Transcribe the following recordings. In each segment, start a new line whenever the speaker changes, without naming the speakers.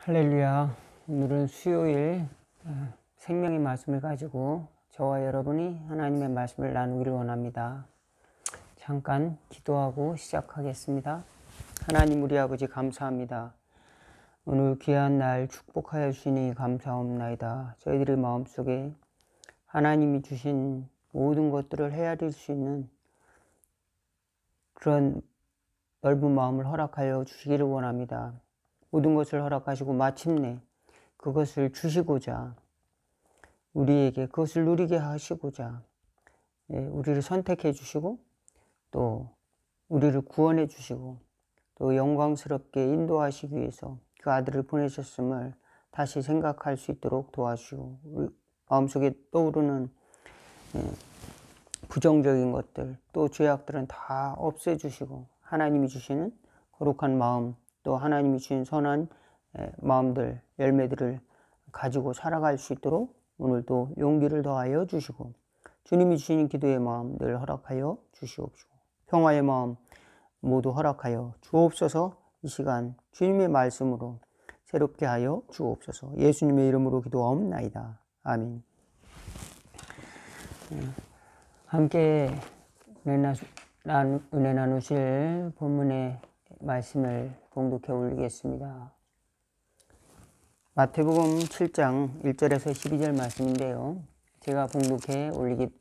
할렐루야. 오늘은 수요일 생명의 말씀을 가지고 저와 여러분이 하나님의 말씀을 나누기를 원합니다. 잠깐 기도하고 시작하겠습니다. 하나님 우리 아버지 감사합니다. 오늘 귀한 날 축복하여 주시니 감사옵나이다. 저희들의 마음속에 하나님이 주신 모든 것들을 헤아릴 수 있는 그런 넓은 마음을 허락하여 주시기를 원합니다. 모든 것을 허락하시고 마침내 그것을 주시고자 우리에게 그것을 누리게 하시고자 우리를 선택해 주시고 또 우리를 구원해 주시고 또 영광스럽게 인도하시기 위해서 그 아들을 보내셨음을 다시 생각할 수 있도록 도와주시고 우리 마음속에 떠오르는 부정적인 것들 또 죄악들은 다 없애주시고 하나님이 주시는 거룩한 마음 또 하나님이 주신 선한 마음들, 열매들을 가지고 살아갈 수 있도록 오늘도 용기를 더하여 주시고 주님이 주시는 기도의 마음 늘 허락하여 주시옵시고 평화의 마음 모두 허락하여 주옵소서. 이 시간 주님의 말씀으로 새롭게 하여 주옵소서. 예수님의 이름으로 기도하옵나이다. 아멘. 함께 은혜 나누실 본문의 말씀을 봉독해 올리겠습니다. 마태복음 7장 1절에서 12절 말씀인데요. 제가 봉독해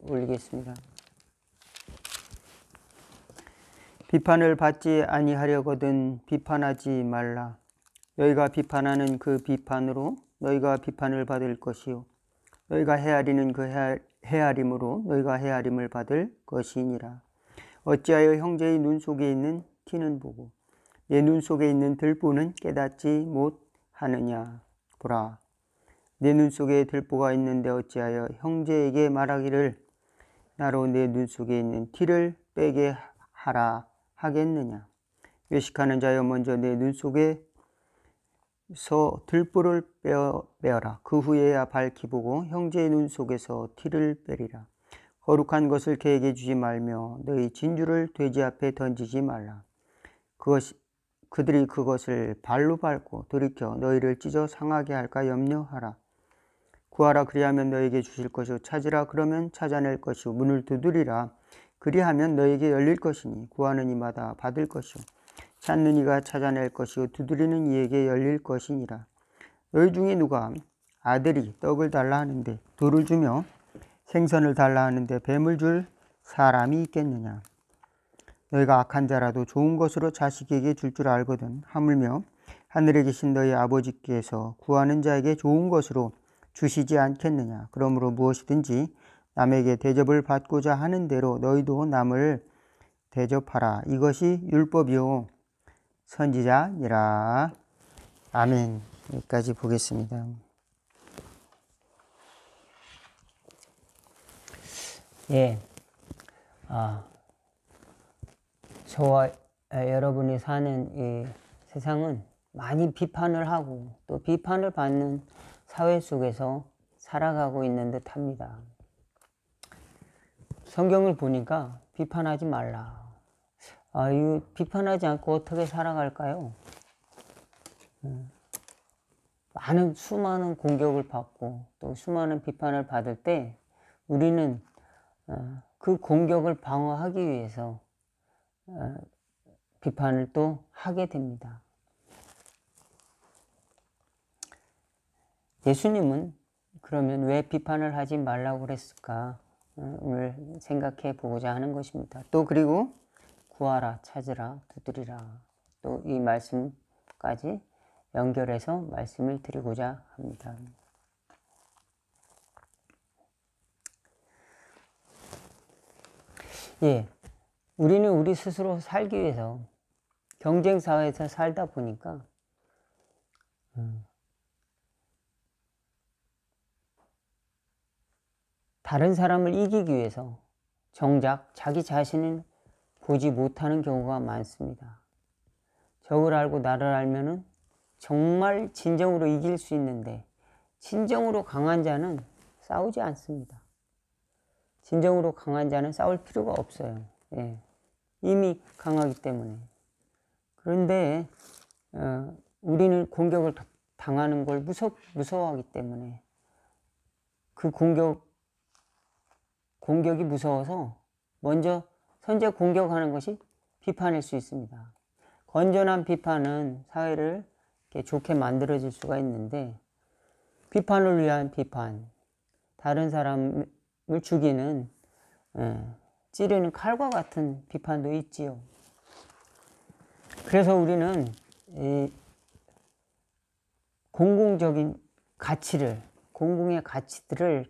올리겠습니다. 비판을 받지 아니하려거든 비판하지 말라. 너희가 비판하는 그 비판으로 너희가 비판을 받을 것이요 너희가 헤아리는 그 헤아림으로 너희가 헤아림을 받을 것이니라. 어찌하여 형제의 눈 속에 있는 티는 보고 내 눈 속에 있는 들보는 깨닫지 못하느냐. 보라, 내 눈 속에 들보가 있는데 어찌하여 형제에게 말하기를 나로 내 눈 속에 있는 티를 빼게 하라 하겠느냐. 외식하는 자여 먼저 내 눈 속에서 들보를 빼어라. 그 후에야 밝히 보고 형제의 눈 속에서 티를 빼리라. 거룩한 것을 그에게 주지 말며 너희 진주를 돼지 앞에 던지지 말라. 그들이 그것을 발로 밟고 돌이켜 너희를 찢어 상하게 할까 염려하라. 구하라 그리하면 너희에게 주실 것이요 찾으라 그러면 찾아낼 것이요 문을 두드리라 그리하면 너희에게 열릴 것이니 구하는 이마다 받을 것이요 찾는 이가 찾아낼 것이요 두드리는 이에게 열릴 것이니라. 너희 중에 누가 아들이 떡을 달라 하는데 돌을 주며 생선을 달라 하는데 뱀을 줄 사람이 있겠느냐. 너희가 악한 자라도 좋은 것으로 자식에게 줄 줄 알거든 하물며 하늘에 계신 너희 아버지께서 구하는 자에게 좋은 것으로 주시지 않겠느냐. 그러므로 무엇이든지 남에게 대접을 받고자 하는 대로 너희도 남을 대접하라. 이것이 율법이요 선지자니라. 아멘. 여기까지 보겠습니다. 저와 여러분이 사는 이 세상은 많이 비판을 하고 또 비판을 받는 사회 속에서 살아가고 있는 듯 합니다. 성경을 보니까 비판하지 말라. 이 비판하지 않고 어떻게 살아갈까요? 수많은 공격을 받고 또 수많은 비판을 받을 때 우리는 그 공격을 방어하기 위해서 비판을 또 하게 됩니다. 예수님은 그러면 왜 비판을 하지 말라고 그랬을까? 오늘 생각해 보고자 하는 것입니다. 또 그리고 구하라, 찾으라, 두드리라. 또 이 말씀까지 연결해서 말씀을 드리고자 합니다. 우리는 우리 스스로 살기 위해서 경쟁 사회에서 살다 보니까 다른 사람을 이기기 위해서 정작 자기 자신을 보지 못하는 경우가 많습니다. 적을 알고 나를 알면은 정말 진정으로 이길 수 있는데 진정으로 강한 자는 싸우지 않습니다. 진정으로 강한 자는 싸울 필요가 없어요. 이미 강하기 때문에. 그런데 우리는 공격을 당하는 걸 무서워하기 때문에 그 공격이 무서워서 먼저 선제 공격하는 것이 비판일 수 있습니다. 건전한 비판은 사회를 이렇게 좋게 만들어질 수가 있는데, 비판을 위한 비판, 다른 사람을 죽이는, 찌르는 칼과 같은 비판도 있지요. 그래서 우리는 이 공공의 가치들을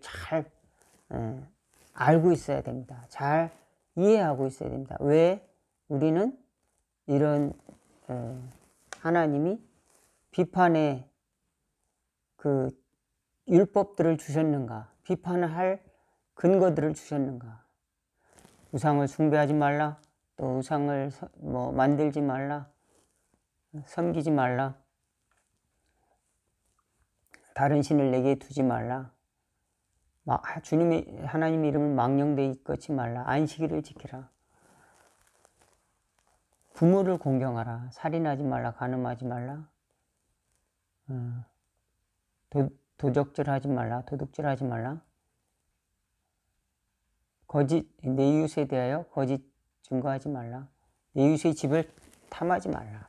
잘 알고 있어야 됩니다. 잘 이해하고 있어야 됩니다. 왜 우리는 이런 하나님이 비판의 그 율법들을 주셨는가, 비판을 할 근거들을 주셨는가. 우상을 숭배하지 말라, 또 우상을 만들지 말라, 섬기지 말라, 다른 신을 내게 두지 말라, 하나님의 이름을 망령되이 끊지 말라, 안식일을 지키라, 부모를 공경하라, 살인하지 말라, 간음하지 말라, 도적질하지 말라, 도둑질하지 말라, 내 이웃에 대하여 거짓 증거하지 말라, 내 이웃의 집을 탐하지 말라.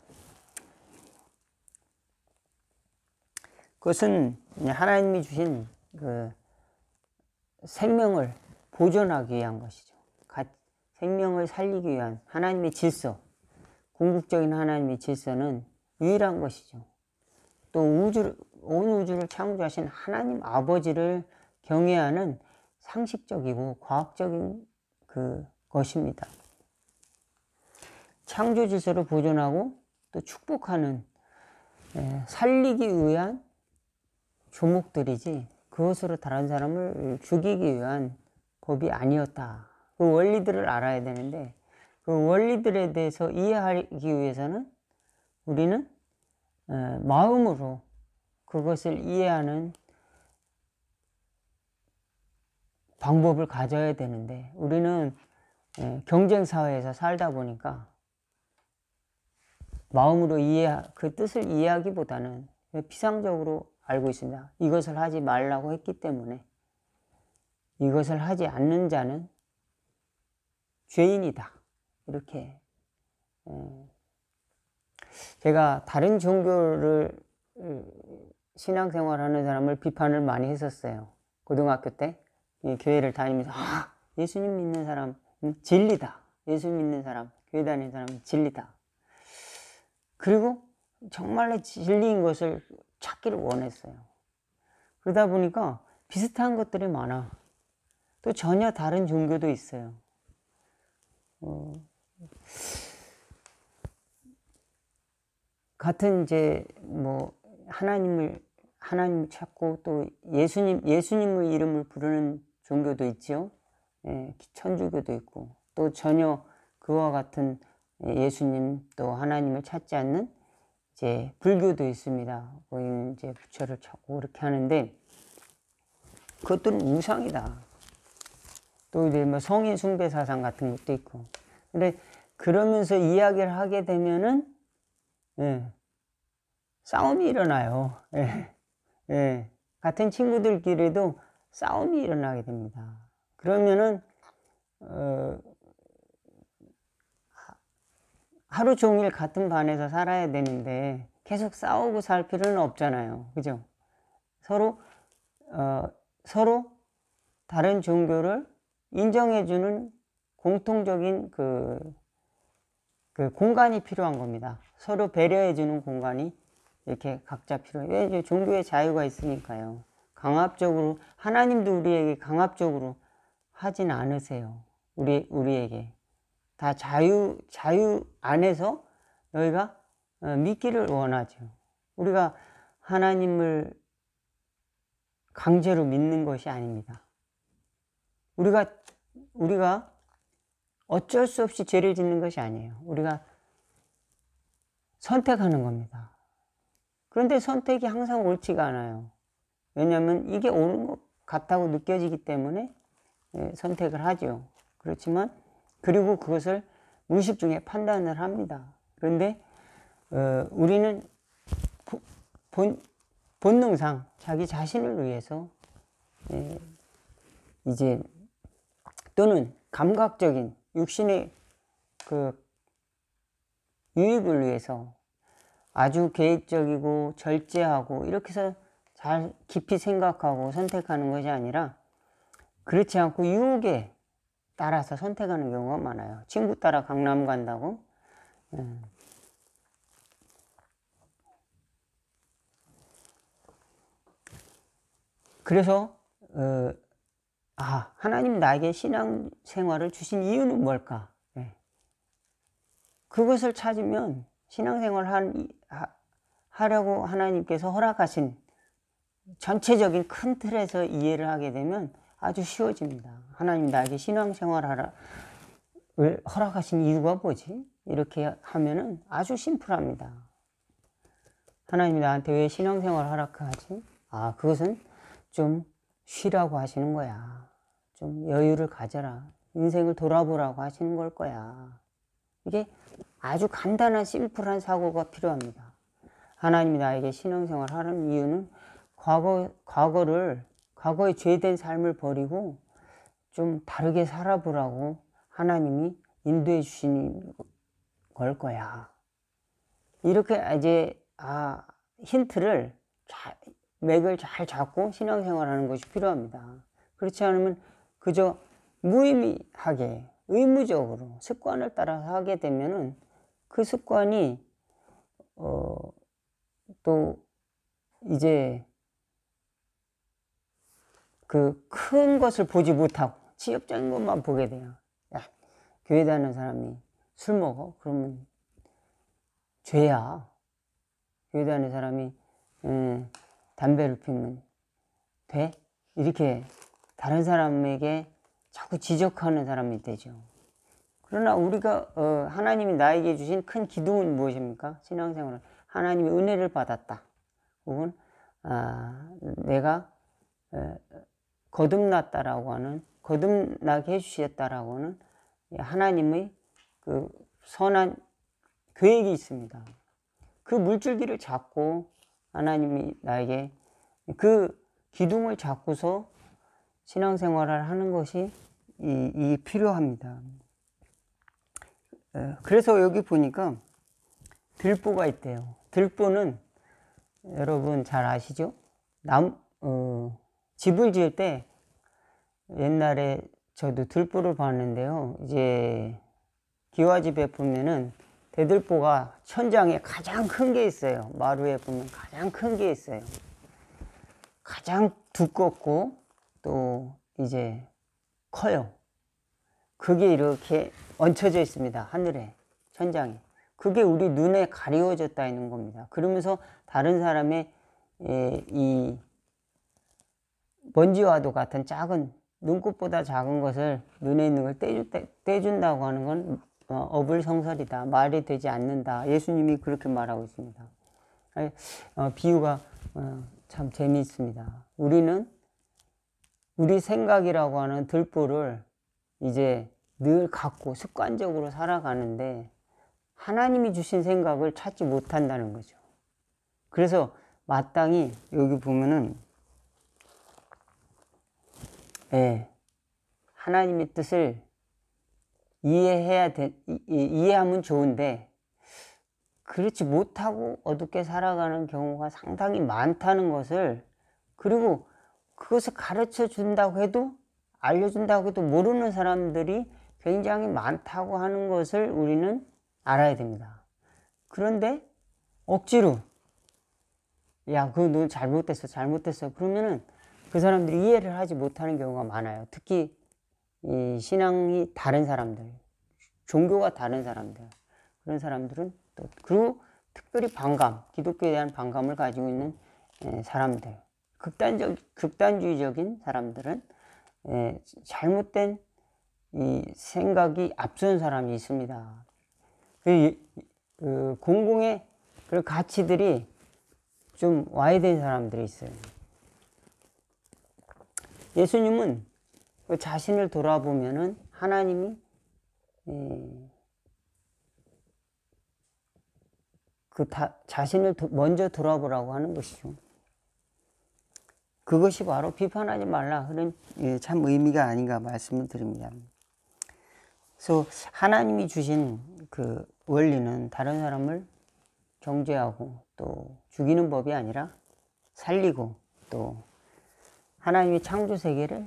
그것은 하나님이 주신 그 생명을 보존하기 위한 것이죠. 생명을 살리기 위한 하나님의 질서, 궁극적인 하나님의 질서는 유일한 것이죠. 또 온 우주를 창조하신 하나님 아버지를 경외하는 상식적이고 과학적인 것입니다. 창조 질서를 보존하고 또 축복하는, 살리기 위한 조목들이지 그것으로 다른 사람을 죽이기 위한 법이 아니었다. 그 원리들을 알아야 되는데, 그 원리들에 대해서 이해하기 위해서는 우리는 마음으로 그것을 이해하는 방법을 가져야 되는데, 우리는 경쟁사회에서 살다 보니까 마음으로 그 뜻을 이해하기보다는 피상적으로 알고 있습니다. 이것을 하지 말라고 했기 때문에 이것을 하지 않는 자는 죄인이다. 이렇게. 제가 다른 종교를 신앙생활하는 사람을 비판을 많이 했었어요. 고등학교 때 교회를 다니면서 예수님 믿는 사람 진리다. 예수님 믿는 사람, 교회 다니는 사람 진리다. 그리고 정말로 진리인 것을 찾기를 원했어요. 그러다 보니까 비슷한 것들이 많아. 또 전혀 다른 종교도 있어요. 같은 하나님 찾고 또 예수님의 이름을 부르는 종교도 있죠. 천주교도 있고, 또 전혀 그와 같은 예수님 또 하나님을 찾지 않는 이제 불교도 있습니다. 거기는 이제 부처를 찾고 그렇게 하는데, 그것들은 우상이다. 또 이제 성인 숭배 사상 같은 것도 있고. 근데 그러면서 이야기를 하게 되면은 싸움이 일어나요. 같은 친구들끼리도 싸움이 일어나게 됩니다. 그러면은 하루 종일 같은 반에서 살아야 되는데 계속 싸우고 살 필요는 없잖아요. 그죠? 서로 다른 종교를 인정해주는 공통적인 그 공간이 필요한 겁니다. 서로 배려해주는 공간이 이렇게 각자 필요해요. 왜? 이제 종교의 자유가 있으니까요. 강압적으로, 하나님도 우리에게 강압적으로 하진 않으세요. 우리에게. 다 자유 안에서 너희가 믿기를 원하죠. 우리가 하나님을 강제로 믿는 것이 아닙니다. 우리가 어쩔 수 없이 죄를 짓는 것이 아니에요. 우리가 선택하는 겁니다. 그런데 선택이 항상 옳지가 않아요. 왜냐하면 이게 옳은 것 같다고 느껴지기 때문에 선택을 하죠. 그렇지만 그리고 그것을 무의식 중에 판단을 합니다. 그런데 우리는
본능상 자기 자신을 위해서 이제 또는 감각적인 육신의 그 유익을 위해서 아주 계획적이고 절제하고 이렇게 해서 잘 깊이 생각하고 선택하는 것이 아니라 그렇지 않고 유혹에 따라서 선택하는 경우가 많아요. 친구 따라 강남 간다고. 그래서 하나님 나에게 신앙생활을 주신 이유는 뭘까? 그것을 찾으면 신앙생활 하려고 하나님께서 허락하신 전체적인 큰 틀에서 이해를 하게 되면 아주 쉬워집니다. 하나님 나에게 신앙생활을 허락하신 이유가 뭐지? 이렇게 하면은 아주 심플합니다. 하나님이 나한테 왜 신앙생활을 허락하지? 그것은 좀 쉬라고 하시는 거야. 좀 여유를 가져라. 인생을 돌아보라고 하시는 걸 거야. 이게 아주 간단한 심플한 사고가 필요합니다. 하나님이 나에게 신앙생활 하는 이유는 과거의 죄된 삶을 버리고 좀 다르게 살아보라고 하나님이 인도해 주시는 걸 거야. 이렇게 이제 힌트를 맥을 잘 잡고 신앙생활 하는 것이 필요합니다. 그렇지 않으면 그저 무의미하게 의무적으로 습관을 따라서 하게 되면은 그 습관이 또 이제 그 큰 것을 보지 못하고 지역적인 것만 보게 돼요. 교회 다니는 사람이 술 먹어? 그러면 죄야. 교회 다니는 사람이 담배를 피우면 돼? 이렇게 다른 사람에게 자꾸 지적하는 사람이 되죠. 그러나 우리가 하나님이 나에게 주신 큰 기둥은 무엇입니까? 신앙생활은 하나님의 은혜를 받았다. 혹은 내가 거듭났다라고 하는, 거듭나게 해주셨다라고 하는 하나님의 그 선한 계획이 있습니다. 그 물줄기를 잡고 하나님이 나에게 그 기둥을 잡고서 신앙생활을 하는 것이 필요합니다. 그래서 여기 보니까 들보가 있대요. 들보는 여러분 잘 아시죠? 집을 지을 때 옛날에 저도 들보를 봤는데요. 이제 기와집에 보면은 대들보가 천장에 가장 큰 게 있어요. 마루에 보면 가장 큰 게 있어요. 가장 두껍고 또 이제 커요. 그게 이렇게 얹혀져 있습니다. 하늘에, 천장에. 그게 우리 눈에 가리워졌다 있는 겁니다. 그러면서 다른 사람의 이 먼지와도 같은 작은, 눈곱보다 작은 것을, 눈에 있는 걸 떼준다고 하는 건 어불성설이다. 말이 되지 않는다. 예수님이 그렇게 말하고 있습니다. 비유가 참 재미있습니다. 우리는 우리 생각이라고 하는 들보를 이제 늘 갖고 습관적으로 살아가는데 하나님이 주신 생각을 찾지 못한다는 거죠. 그래서 마땅히 여기 보면은 하나님의 뜻을 이해하면 좋은데 그렇지 못하고 어둡게 살아가는 경우가 상당히 많다는 것을, 그리고 그것을 가르쳐 준다고 해도, 알려준다고 해도 모르는 사람들이 굉장히 많다고 하는 것을 우리는 알아야 됩니다. 그런데 억지로 그거 너 잘못됐어 그러면은 그 사람들이 이해를 하지 못하는 경우가 많아요. 특히 이 신앙이 다른 사람들, 종교가 다른 사람들, 그런 사람들은 또, 그리고 특별히 기독교에 대한 반감을 가지고 있는 사람들, 극단주의적인 사람들은 잘못된 이 생각이 앞선 사람이 있습니다. 공공의 그런 가치들이 좀 와해된 사람들이 있어요. 예수님은 그 자신을 돌아보면은 하나님이 자신을 먼저 돌아보라고 하는 것이죠. 그것이 바로 비판하지 말라 그런
참 의미가 아닌가 말씀을 드립니다.
그래서 하나님이 주신 그 원리는 다른 사람을 정죄하고 또 죽이는 법이 아니라 살리고 또 하나님의 창조 세계를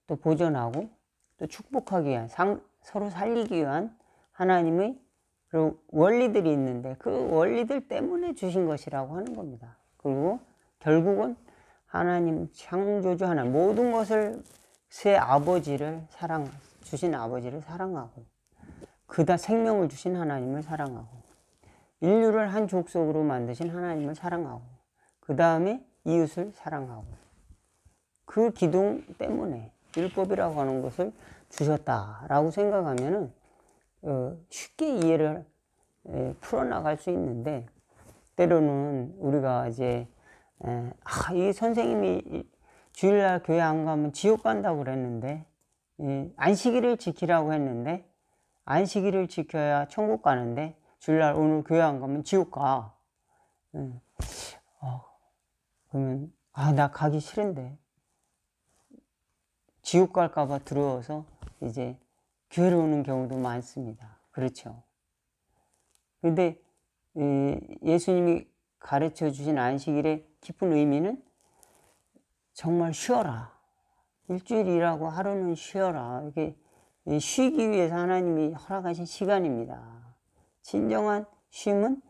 또 보존하고 또 축복하기 위한 서로 살리기 위한 하나님의 그런 원리들이 있는데 그 원리들 때문에 주신 것이라고 하는 겁니다. 그리고 결국은 하나님 창조주 하나님 모든 것을 새 아버지를 주신 아버지를 사랑하고 그다 생명을 주신 하나님을 사랑하고 인류를 한 족속으로 만드신 하나님을 사랑하고 그 다음에 이웃을 사랑하고 그 기둥 때문에 율법이라고 하는 것을 주셨다라고 생각하면은 쉽게 이해를 풀어나갈 수 있는데 때로는 우리가 이제 이 선생님이 주일날 교회 안 가면 지옥 간다고 그랬는데 안식일을 지키라고 했는데 안식일을 지켜야 천국 가는데 주일날 오늘 교회 안 가면 지옥 가. 그러면 나 가기 싫은데 지옥 갈까 봐 두려워서 이제 교회로 오는 경우도 많습니다. 그렇죠. 근데 예수님이 가르쳐 주신 안식일의 깊은 의미는 정말 쉬어라. 일주일 일하고 하루는 쉬어라. 이게 쉬기 위해서 하나님이 허락하신 시간입니다. 진정한 쉼은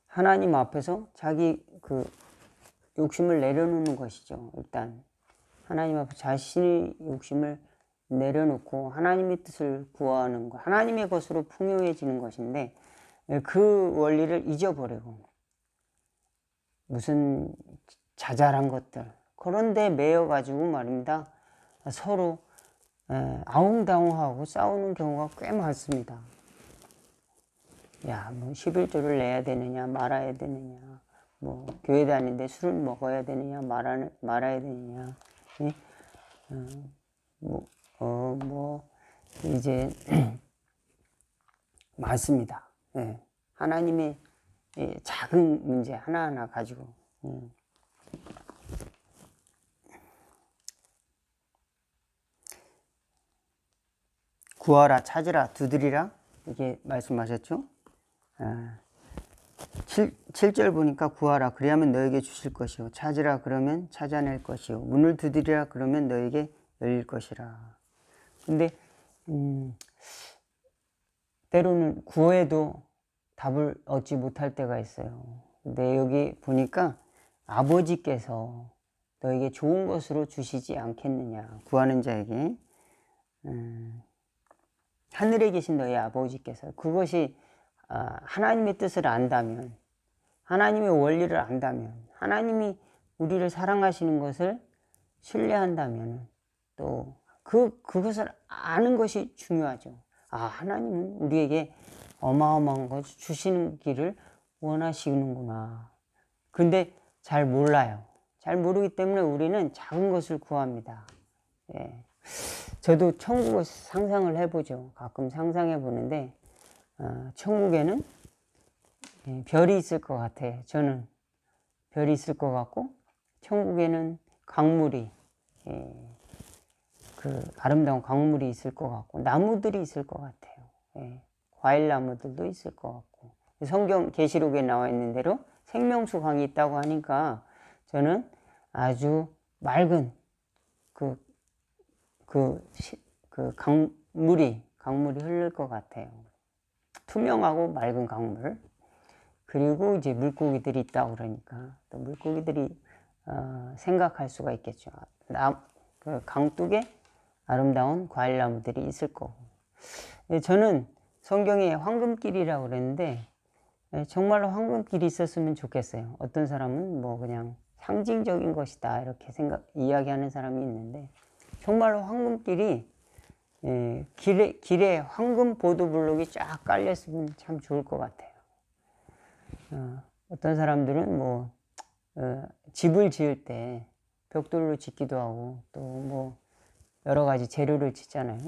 하나님 앞에서 자기 욕심을 내려놓는 것이죠. 일단 하나님 앞에 자신의 욕심을 내려놓고 하나님의 뜻을 구하는 것, 하나님의 것으로 풍요해지는 것인데 그 원리를 잊어버리고 무슨 자잘한 것들 그런 데 매여가지고 말입니다. 서로 아웅다웅하고 싸우는 경우가 꽤 많습니다. 뭐 11조를 내야 되느냐 말아야 되느냐 뭐 교회 다니는데 술을 먹어야 되느냐 말아야 되느냐 이제 많습니다. 하나님의 작은 문제 하나하나 가지고
구하라 찾으라 두드리라 이렇게 말씀하셨죠. 7절 보니까 구하라 그리하면 너에게 주실 것이요 찾으라 그러면 찾아낼 것이요 문을 두드리라 그러면 너에게 열릴 것이라. 근데 때로는 구해도 답을 얻지 못할 때가 있어요. 근데 여기 보니까 아버지께서 너에게 좋은 것으로 주시지 않겠느냐. 구하는 자에게 하늘에 계신 너희 아버지께서 그것이 하나님의 뜻을 안다면 하나님의 원리를 안다면 하나님이 우리를 사랑하시는 것을 신뢰한다면 또 그것을 아는 것이 중요하죠. 하나님은 우리에게 어마어마한 것을 주시는 길을 원하시는구나. 근데 잘 몰라요. 잘 모르기 때문에 우리는 작은 것을 구합니다. 저도 천국을 상상을 해보죠. 가끔 상상해 보는데 천국에는 별이 있을 것 같아요. 저는 별이 있을 것 같고 천국에는 강물이 아름다운 강물이 있을 것 같고 나무들이 있을 것 같아요. 과일 나무들도 있을 것 같고 성경 계시록에 나와 있는 대로 생명수 강이 있다고 하니까 저는 아주 맑은 강물이 흐를 것 같아요. 투명하고 맑은 강물. 그리고 이제 물고기들이 있다고 그러니까 또 물고기들이 생각할 수가 있겠죠. 강둑에 아름다운 과일나무들이 있을 거고. 저는 성경에 황금길이라고 그랬는데 정말로 황금길이 있었으면 좋겠어요. 어떤 사람은 뭐 그냥 상징적인 것이다 이렇게 이야기하는 사람이 있는데 정말로 황금길이 길에 황금 보도블록이 쫙 깔렸으면 참 좋을 것 같아요. 어떤 사람들은 집을 지을 때 벽돌로 짓기도 하고 또 여러 가지 재료를 짓잖아요.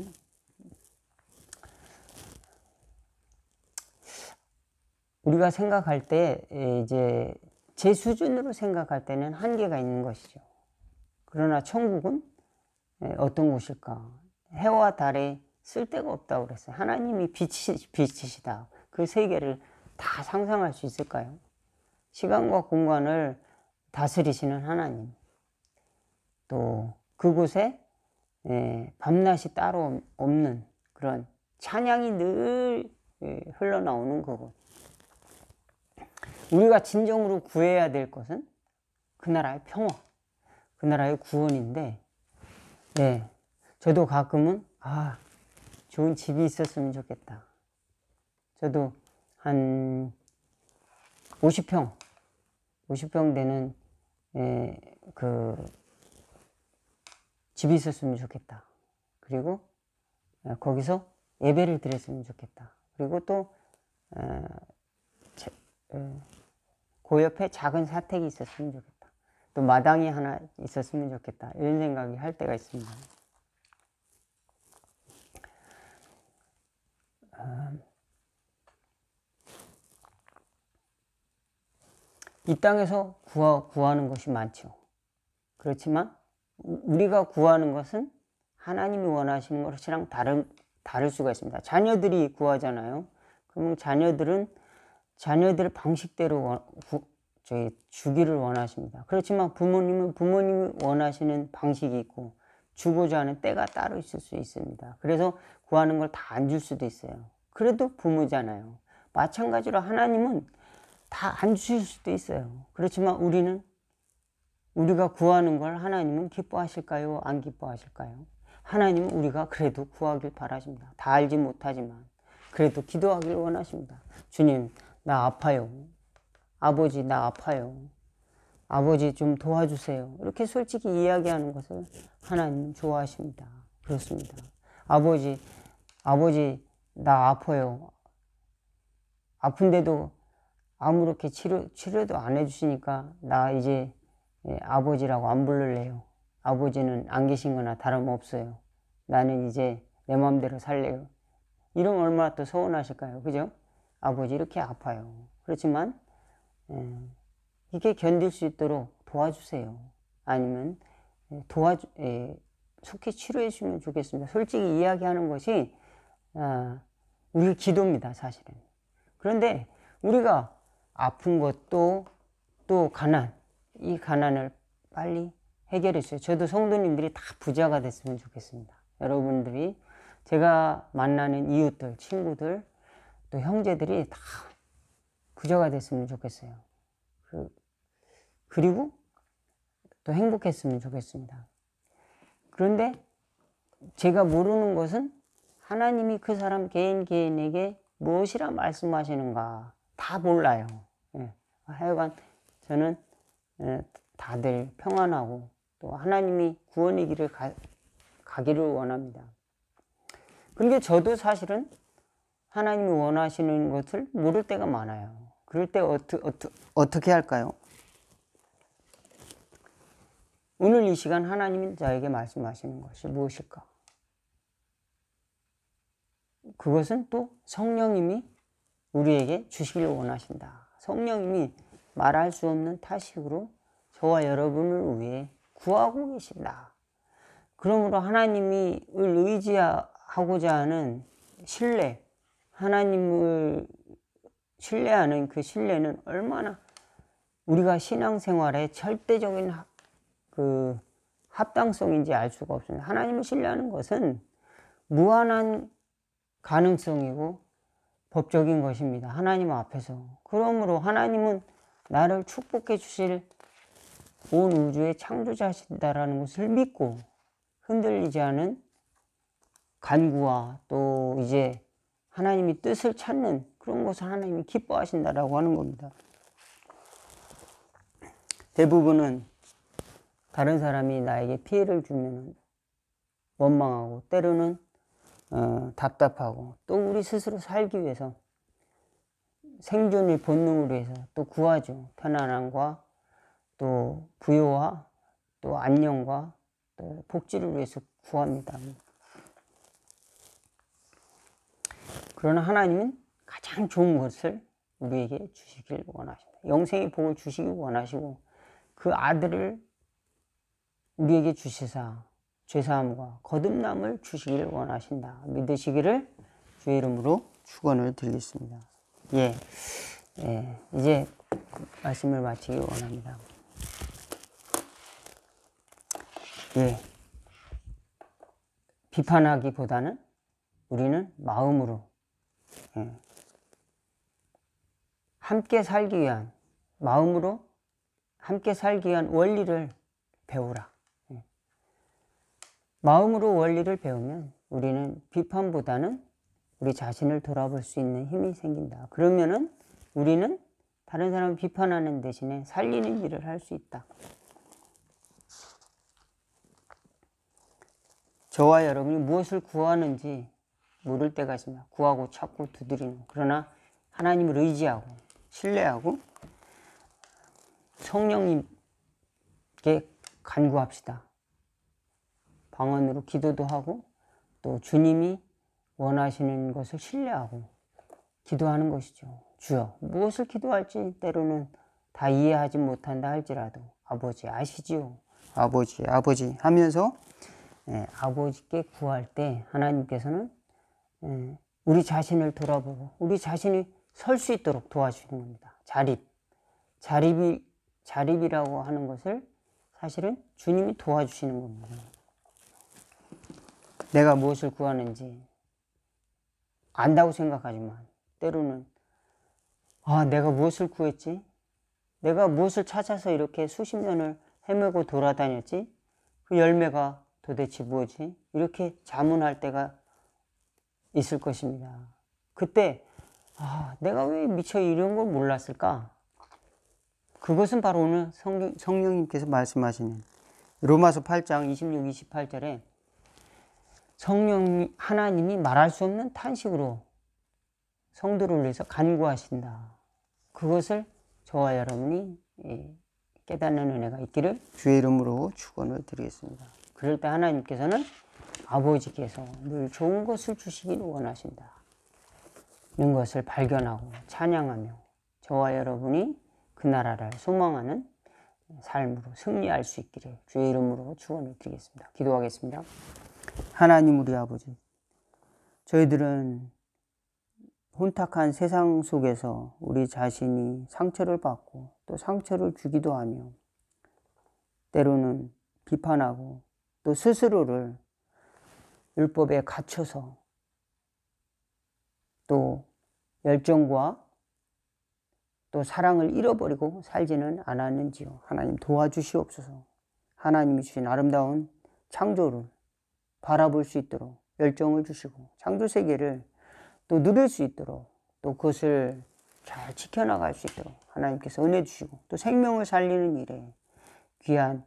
우리가 생각할 때 이제 제 수준으로 생각할 때는 한계가 있는 것이죠. 그러나 천국은 어떤 곳일까? 해와 달에 쓸데가 없다고 그랬어요. 하나님이 빛이시다. 그 세계를 다 상상할 수 있을까요? 시간과 공간을 다스리시는 하나님. 또 그곳에 밤낮이 따로 없는 그런 찬양이 늘 흘러나오는 그곳. 우리가 진정으로 구해야 될 것은 그 나라의 평화, 그 나라의 구원인데, 저도 가끔은 좋은 집이 있었으면 좋겠다. 저도 한 50평 되는 그 집이 있었으면 좋겠다. 그리고 거기서 예배를 드렸으면 좋겠다. 그리고 또 그 옆에 작은 사택이 있었으면 좋겠다. 또 마당이 하나 있었으면 좋겠다. 이런 생각이 할 때가 있습니다. 이 땅에서 구하는 것이 많죠. 그렇지만 우리가 구하는 것은 하나님이 원하시는 것이랑 다를 수가 있습니다. 자녀들이 구하잖아요. 그러면 자녀들의 방식대로 주기를 원하십니다. 그렇지만 부모님은 부모님이 원하시는 방식이 있고 주고자 하는 때가 따로 있을 수 있습니다. 그래서 구하는 걸 다 안 줄 수도 있어요. 그래도 부모잖아요. 마찬가지로 하나님은 다 안 주실 수도 있어요. 그렇지만 우리가 구하는 걸 하나님은 기뻐하실까요? 안 기뻐하실까요? 하나님은 우리가 그래도 구하길 바라십니다. 다 알지 못하지만 그래도 기도하길 원하십니다. 주님, 나 아파요. 아버지, 나 아파요. 아버지 좀 도와주세요. 이렇게 솔직히 이야기하는 것을 하나님은 좋아하십니다. 그렇습니다. 아버지, 나 아파요. 아픈데도 아무렇게 치료도 안 해주시니까 나 이제 아버지라고 안 부를래요. 아버지는 안 계신 거나 다름없어요. 나는 이제 내 마음대로 살래요. 이러면 얼마나 또 서운하실까요? 그죠? 아버지 이렇게 아파요. 그렇지만 이게 견딜 수 있도록 도와주세요. 아니면 속히 치료해 주시면 좋겠습니다. 솔직히 이야기하는 것이 우리의 기도입니다. 사실은. 그런데 우리가 아픈 것도 또 이 가난을 빨리 해결해 주세요. 저도 성도님들이 다 부자가 됐으면 좋겠습니다. 여러분들이 제가 만나는 이웃들, 친구들, 또 형제들이 다 부자가 됐으면 좋겠어요. 그리고 또 행복했으면 좋겠습니다. 그런데 제가 모르는 것은 하나님이 그 사람 개인에게 무엇이라 말씀하시는가 다 몰라요. 하여간 저는 다들 평안하고 또 하나님이 구원의 길을 가기를 원합니다. 그런데 저도 사실은 하나님이 원하시는 것을 모를 때가 많아요. 그럴 때 어떻게 할까요? 오늘 이 시간 하나님이 저에게 말씀하시는 것이 무엇일까? 그것은 또 성령님이 우리에게 주시기를 원하신다. 성령님이 말할 수 없는 타식으로 저와 여러분을 위해 구하고 계신다. 그러므로 하나님을 의지하고자 하는 신뢰, 하나님을 신뢰하는 그 신뢰는 얼마나 우리가 신앙생활의 절대적인 그 합당성인지 알 수가 없습니다. 하나님을 신뢰하는 것은 무한한 가능성이고 법적인 것입니다. 하나님 앞에서. 그러므로 하나님은 나를 축복해 주실 온 우주의 창조자신다라는 것을 믿고 흔들리지 않은 간구와 또 이제 하나님이 뜻을 찾는 그런 것을 하나님이 기뻐하신다라고 하는 겁니다. 대부분은 다른 사람이 나에게 피해를 주면 원망하고 때로는 답답하고 또 우리 스스로 살기 위해서 생존의 본능으로 해서 또 구하죠. 편안함과 또 부요와 또 안녕과 또 복지를 위해서 구합니다. 그러나 하나님은 가장 좋은 것을 우리에게 주시길 원하십니다. 영생의 복을 주시기 원하시고 그 아들을 우리에게 주시사 죄사함과 거듭남을 주시기를 원하신다. 믿으시기를 주의 이름으로 축원을 드리겠습니다. 예, 이제 말씀을 마치기 원합니다. 예, 비판하기보다는 우리는 마음으로 함께 살기 위한 마음으로 함께 살기 위한 원리를 배우라. 마음으로 원리를 배우면 우리는 비판보다는 우리 자신을 돌아볼 수 있는 힘이 생긴다. 그러면은 우리는 다른 사람을 비판하는 대신에 살리는 일을 할 수 있다. 저와 여러분이 무엇을 구하는지 모를 때가 있습니다. 구하고 찾고 두드리는. 그러나 하나님을 의지하고 신뢰하고 성령님께 간구합시다. 방언으로 기도도 하고 또 주님이 원하시는 것을 신뢰하고 기도하는 것이죠. 주여, 무엇을 기도할지 때로는 다 이해하지 못한다 할지라도 아버지 아시지요. 아버지 하면서 아버지께 구할 때 하나님께서는 우리 자신을 돌아보고 우리 자신이 설 수 있도록 도와주시는 겁니다. 자립이라고 하는 것을 사실은 주님이 도와주시는 겁니다. 내가 무엇을 구하는지 안다고 생각하지만 때로는 내가 무엇을 구했지? 내가 무엇을 찾아서 이렇게 수십 년을 헤매고 돌아다녔지? 그 열매가 도대체 뭐지? 이렇게 자문할 때가 있을 것입니다. 그때 내가 왜 미처 이런 걸 몰랐을까? 그것은 바로 오늘 성령님께서 말씀하시는 로마서 8장 26, 28절에 하나님이 말할 수 없는 탄식으로 성도를 위해서 간구하신다. 그것을 저와 여러분이 깨닫는 은혜가 있기를 주의 이름으로 축원을 드리겠습니다. 그럴 때 하나님께서는 아버지께서 늘 좋은 것을 주시기를 원하신다. 이런 것을 발견하고 찬양하며 저와 여러분이 그 나라를 소망하는 삶으로 승리할 수 있기를 주의 이름으로 축원을 드리겠습니다. 기도하겠습니다. 하나님 우리 아버지, 저희들은 혼탁한 세상 속에서 우리 자신이 상처를 받고 또 상처를 주기도 하며 때로는 비판하고 또 스스로를 율법에 갇혀서 또 열정과 또 사랑을 잃어버리고 살지는 않았는지요. 하나님 도와주시옵소서. 하나님이 주신 아름다운 창조를 바라볼 수 있도록 열정을 주시고 창조 세계를 또 누릴 수 있도록 또 그것을 잘 지켜나갈 수 있도록 하나님께서 은혜 주시고 또 생명을 살리는 일에 귀한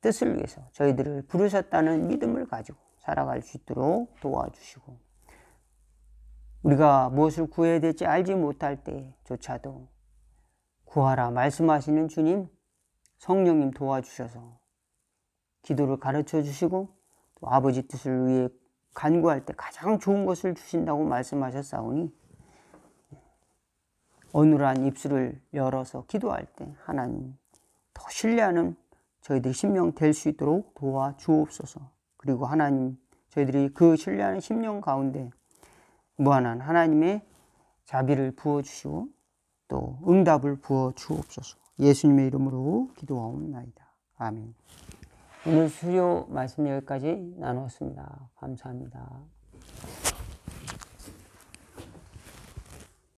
뜻을 위해서 저희들을 부르셨다는 믿음을 가지고 살아갈 수 있도록 도와주시고 우리가 무엇을 구해야 될지 알지 못할 때조차도 구하라 말씀하시는 주님, 성령님 도와주셔서 기도를 가르쳐 주시고 또 아버지 뜻을 위해 간구할 때 가장 좋은 것을 주신다고 말씀하셨사오니 어눌한 입술을 열어서 기도할 때 하나님 더 신뢰하는 저희들이 심령 될 수 있도록 도와주옵소서. 그리고 하나님 저희들이 그 신뢰하는 심령 가운데 무한한 하나님의 자비를 부어주시고 또 응답을 부어주옵소서. 예수님의 이름으로 기도하옵나이다. 아멘. 오늘 수요 말씀 여기까지 나누었습니다. 감사합니다.